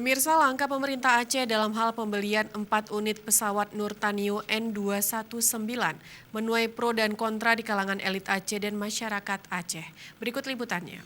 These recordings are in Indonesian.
Pemirsa, langkah pemerintah Aceh dalam hal pembelian 4 unit pesawat Nurtanio N219 menuai pro dan kontra di kalangan elit Aceh dan masyarakat Aceh. Berikut liputannya.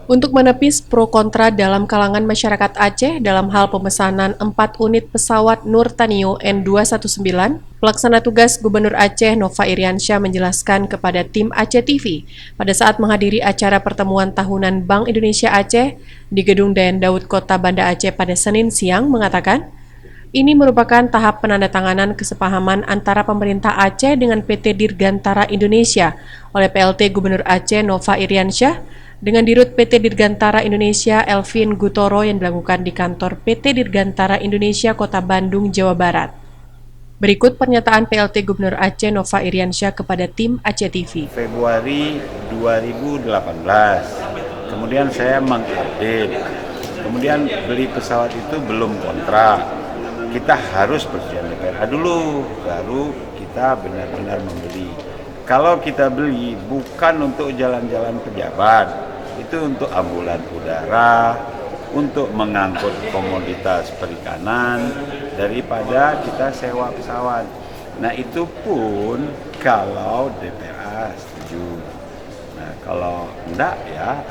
Untuk menepis pro kontra dalam kalangan masyarakat Aceh dalam hal pemesanan 4 unit pesawat Nurtanio N219, pelaksana tugas Gubernur Aceh Nova Iriansyah menjelaskan kepada tim Aceh TV pada saat menghadiri acara pertemuan tahunan Bank Indonesia Aceh di Gedung Dayan Daud Kota Banda Aceh pada Senin siang mengatakan, ini merupakan tahap penandatanganan kesepahaman antara pemerintah Aceh dengan PT Dirgantara Indonesia oleh PLT Gubernur Aceh Nova Iriansyah dengan Dirut PT Dirgantara Indonesia Elvin Gutoro yang dilakukan di kantor PT Dirgantara Indonesia Kota Bandung, Jawa Barat. Berikut pernyataan PLT Gubernur Aceh Nova Iriansyah kepada tim Aceh TV. Februari 2018, kemudian saya mengupdate, kemudian beli pesawat itu belum kontrak. Kita harus persetujuan DPRA dulu, baru kita benar-benar membeli. Kalau kita beli bukan untuk jalan-jalan pejabat, itu untuk ambulan udara, untuk mengangkut komoditas perikanan, daripada kita sewa pesawat. Nah itu pun kalau DPRA setuju. Nah kalau enggak ya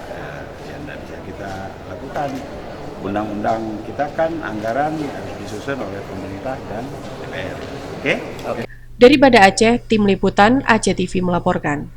enggak bisa kita lakukan. Undang-undang kita kan anggaran harus disusun oleh pemerintah dan DPR. Oke? Dari Banda Aceh, tim liputan Aceh TV melaporkan.